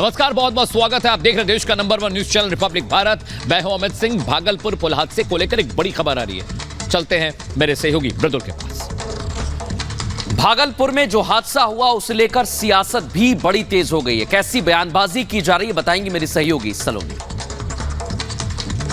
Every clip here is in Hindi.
नमस्कार, बहुत बहुत स्वागत है। आप देख रहे हैं देश का number 1 news channel Republic Bharat. मैं हूं अमित सिंह। भागलपुर पुल हादसे को लेकर एक बड़ी खबर आ रही है। चलते हैं मेरे सहयोगी मृदुल के पास। भागलपुर में जो हादसा हुआ उसे लेकर सियासत भी बड़ी तेज हो गई है। कैसी बयानबाजी की जा रही है बताएंगी मेरी सहयोगी सलोनी।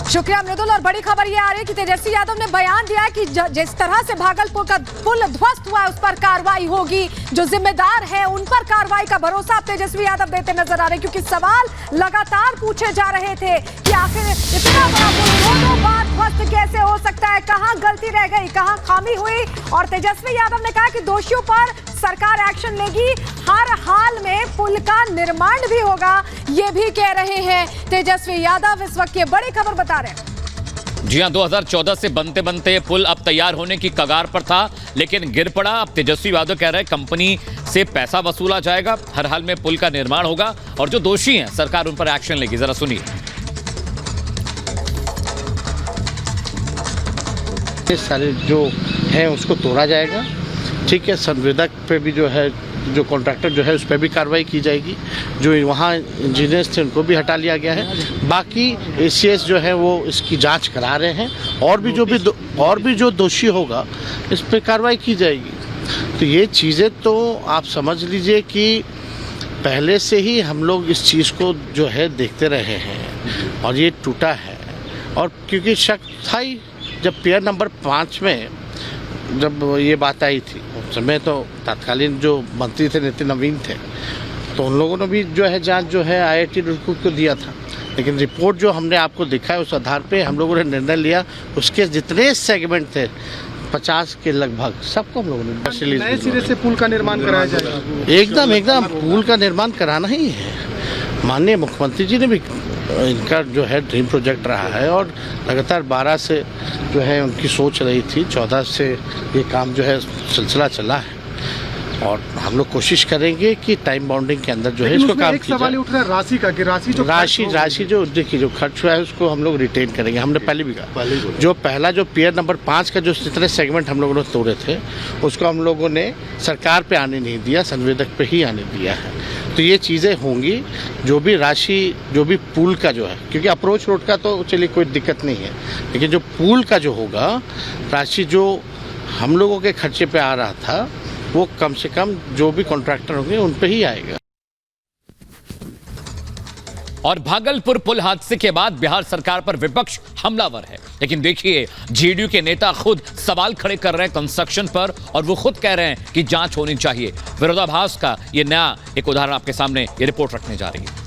शुक्रिया मृदुल। और बड़ी खबर यह आ रही है कि तेजस्वी यादव ने बयान दिया कि जिस तरह से भागलपुर का पुल ध्वस्त हुआ है उस पर कार्रवाई होगी, जो जिम्मेदार है उन पर कार्रवाई का भरोसा तेजस्वी यादव देते नजर आ रहे हैं। क्योंकि सवाल लगातार पूछे जा रहे थे कि आखिर इतना बड़ा पुल 2 बार ध्वस्त कैसे हो सकता है, कहां गलती रह गई, कहां खामी हुई। और तेजस्वी यादव ने कहा कि दोषियों पर सरकार एक्शन लेगी, हर हाल में पुल का निर्माण भी होगा, ये भी कह रहे हैं तेजस्वी यादव। इस वक्त ये बड़ी खबर बता रहे हैं। जी हां, 2014 से बनते बनते पुल अब तैयार होने की कगार पर था, लेकिन गिर पड़ा। अब तेजस्वी यादव कह रहे हैं कंपनी से पैसा वसूला जाएगा, हर हाल में पुल का निर्माण होगा और जो दोषी हैं सरकार उन पर एक्शन लेगी। जरा सुनिए। सारे जो हैं उसको तोड़ा जाएगा, ठीक है। संवेदक पे भी जो है, जो कॉन्ट्रैक्टर जो है उस पर भी कार्रवाई की जाएगी। जो वहाँ इंजीनियर्स थे उनको भी हटा लिया गया है। बाकी ACS जो है वो इसकी जांच करा रहे हैं और भी जो दोषी होगा इस पर कार्रवाई की जाएगी। तो ये चीज़ें तो आप समझ लीजिए कि पहले से ही हम लोग इस चीज़ को जो है देखते रहे हैं और ये टूटा है। और क्योंकि शक था ही, जब पियर नंबर 5 में जब ये बात आई थी उस समय तो तत्कालीन जो मंत्री थे नितिन नवीन थे, तो उन लोगों ने भी जो है जांच जो है IIT रुड़की को दिया था। लेकिन रिपोर्ट जो हमने आपको दिखा है उस आधार पे हम लोगों ने निर्णय लिया, उसके जितने सेगमेंट थे 50 के लगभग सबको हम लोगों ने नए सिरे से पुल का निर्माण कराया जाएगा। एकदम पुल का निर्माण कराना ही है। माननीय मुख्यमंत्री जी ने भी इनका जो है ड्रीम प्रोजेक्ट रहा है और लगातार 12 से जो है उनकी सोच रही थी, 14 से ये काम जो है सिलसिला चला है और हम लोग कोशिश करेंगे कि टाइम बाउंडिंग के अंदर जो है इसको काम किया जाए। सवाल उठ रहा है राशि का कि राशि जो देखिए जो खर्च हुआ है उसको हम लोग रिटेन करेंगे। हमने पहले भी कहा जो पहला जो पियर नंबर 5 का जो जितने सेगमेंट हम लोगों ने तोड़े थे उसको हम लोगों ने सरकार पे आने नहीं दिया, संवेदक पे ही आने दिया है। तो ये चीज़ें होंगी। जो भी राशि, जो भी पुल का जो है, क्योंकि अप्रोच रोड का तो चलिए कोई दिक्कत नहीं है, लेकिन जो पुल का जो होगा राशि जो हम लोगों के खर्चे पे आ रहा था वो कम से कम जो भी कॉन्ट्रैक्टर होंगे उन पे ही आएगा। और भागलपुर पुल हादसे के बाद बिहार सरकार पर विपक्ष हमलावर है। लेकिन देखिए JDU के नेता खुद सवाल खड़े कर रहे हैं कंस्ट्रक्शन पर और वो खुद कह रहे हैं कि जांच होनी चाहिए। विरोधाभास का ये नया एक उदाहरण आपके सामने ये रिपोर्ट रखने जा रही है।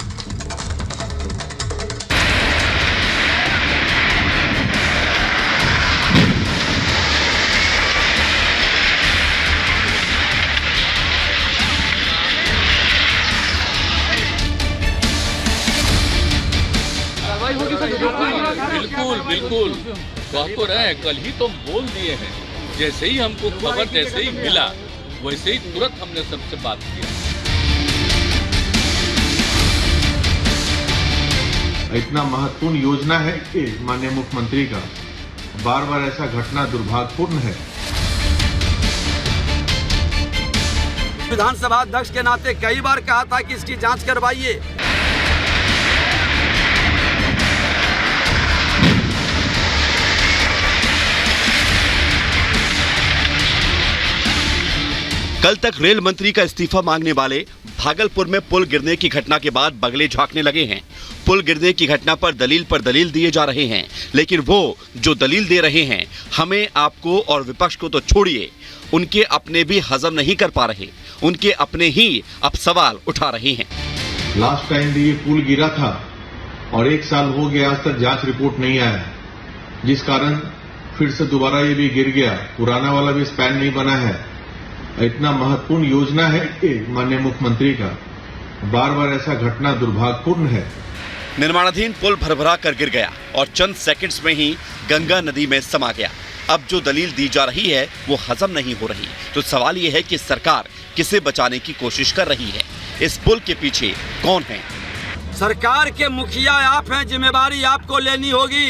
बिल्कुल कह तो रहे हैं, कल ही तो बोल दिए हैं। जैसे ही हमको खबर जैसे ही मिला वैसे ही तुरंत हमने सबसे बात की। इतना महत्वपूर्ण योजना है कि माननीय मुख्यमंत्री का बार बार ऐसा घटना दुर्भाग्यपूर्ण है। विधानसभा अध्यक्ष के नाते कई बार कहा था कि इसकी जांच करवाइए। कल तक रेल मंत्री का इस्तीफा मांगने वाले भागलपुर में पुल गिरने की घटना के बाद बगले झांकने लगे हैं। पुल गिरने की घटना पर दलील दिए जा रहे हैं, लेकिन वो जो दलील दे रहे हैं हमें, आपको और विपक्ष को तो छोड़िए, उनके अपने भी हजम नहीं कर पा रहे। उनके अपने ही अब सवाल उठा रहे हैं। लास्ट टाइम भी ये पुल गिरा था और 1 साल हो गया, आज तक जांच रिपोर्ट नहीं आया, जिस कारण फिर से दोबारा ये भी गिर गया। पुराना वाला भी स्पैन नहीं बना है। इतना महत्वपूर्ण योजना है कि माननीय मुख्यमंत्री का बार बार ऐसा घटना दुर्भाग्यपूर्ण है। निर्माणाधीन पुल भरभरा कर गिर गया और चंद सेकंड्स में ही गंगा नदी में समा गया। अब जो दलील दी जा रही है वो हजम नहीं हो रही। तो सवाल ये है कि सरकार किसे बचाने की कोशिश कर रही है? इस पुल के पीछे कौन है? सरकार के मुखिया आप हैं, जिम्मेदारी आपको लेनी होगी।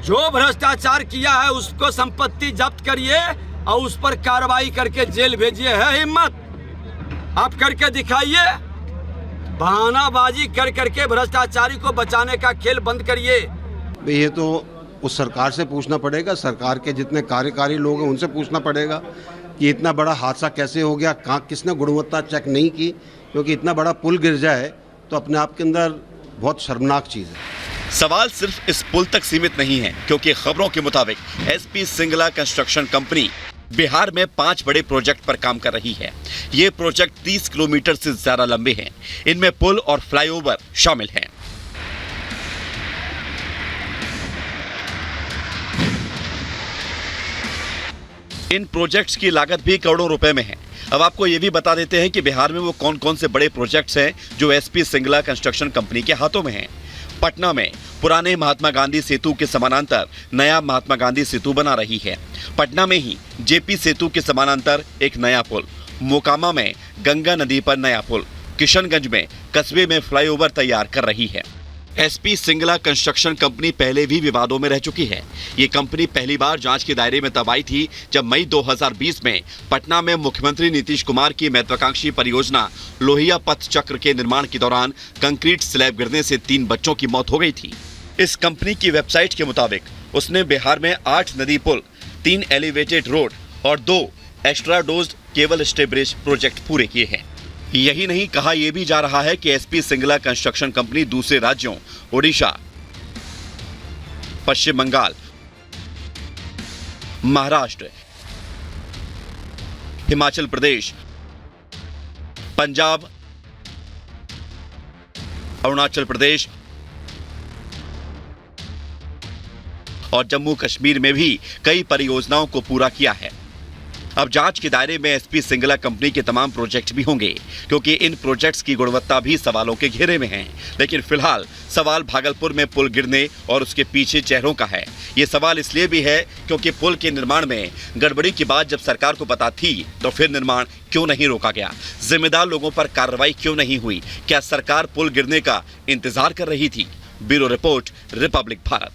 जो भ्रष्टाचार किया है उसको संपत्ति जब्त करिए और उस पर कार्रवाई करके जेल भेजिए। है हिम्मत आप करके दिखाइए। बहानाबाजी कर करके भ्रष्टाचारी को बचाने का खेल बंद करिए। ये तो उस सरकार से पूछना पड़ेगा, सरकार के जितने कार्यकारी लोग हैं उनसे पूछना पड़ेगा कि इतना बड़ा हादसा कैसे हो गया, कहाँ किसने गुणवत्ता चेक नहीं की, क्योंकि इतना बड़ा पुल गिर जाए तो अपने आप के अंदर बहुत शर्मनाक चीज़ है। सवाल सिर्फ इस पुल तक सीमित नहीं है, क्योंकि खबरों के मुताबिक SP Singla construction company Bihar में 5 बड़े प्रोजेक्ट पर काम कर रही है। ये प्रोजेक्ट 30 किलोमीटर से ज्यादा लंबे हैं। इनमें पुल और फ्लाईओवर शामिल हैं। इन प्रोजेक्ट्स की लागत भी करोड़ों रुपए में है। अब आपको ये भी बता देते हैं कि बिहार में वो कौन कौन से बड़े प्रोजेक्ट्स हैं जो एसपी सिंगला कंस्ट्रक्शन कंपनी के हाथों में हैं। पटना में पुराने महात्मा गांधी सेतु के समानांतर नया महात्मा गांधी सेतु बना रही है। पटना में ही जेपी सेतु के समानांतर एक नया पुल, मोकामा में गंगा नदी पर नया पुल, किशनगंज में कस्बे में फ्लाईओवर तैयार कर रही है। एसपी सिंगला कंस्ट्रक्शन कंपनी पहले भी विवादों में रह चुकी है। ये कंपनी पहली बार जांच के दायरे में तब आई थी जब मई 2020 में पटना में मुख्यमंत्री नीतीश कुमार की महत्वाकांक्षी परियोजना लोहिया पथ चक्र के निर्माण के दौरान कंक्रीट स्लैब गिरने से 3 बच्चों की मौत हो गई थी। इस कंपनी की वेबसाइट के मुताबिक उसने बिहार में 8 नदी पुल, 3 एलिवेटेड रोड और 2 extra dozed cable stay bridge project पूरे किए हैं। यही नहीं, कहा यह भी जा रहा है कि एसपी सिंगला कंस्ट्रक्शन कंपनी दूसरे राज्यों ओडिशा, पश्चिम बंगाल, महाराष्ट्र, हिमाचल प्रदेश, पंजाब, अरुणाचल प्रदेश और जम्मू कश्मीर में भी कई परियोजनाओं को पूरा किया है। अब जांच के दायरे में एसपी सिंगला कंपनी के तमाम प्रोजेक्ट भी होंगे, क्योंकि इन प्रोजेक्ट्स की गुणवत्ता भी सवालों के घेरे में है। लेकिन फिलहाल सवाल भागलपुर में पुल गिरने और उसके पीछे चेहरों का है। ये सवाल इसलिए भी है क्योंकि पुल के निर्माण में गड़बड़ी की बात जब सरकार को पता थी तो फिर निर्माण क्यों नहीं रोका गया? जिम्मेदार लोगों पर कार्रवाई क्यों नहीं हुई? क्या सरकार पुल गिरने का इंतजार कर रही थी? Bureau report, Republic Bharat.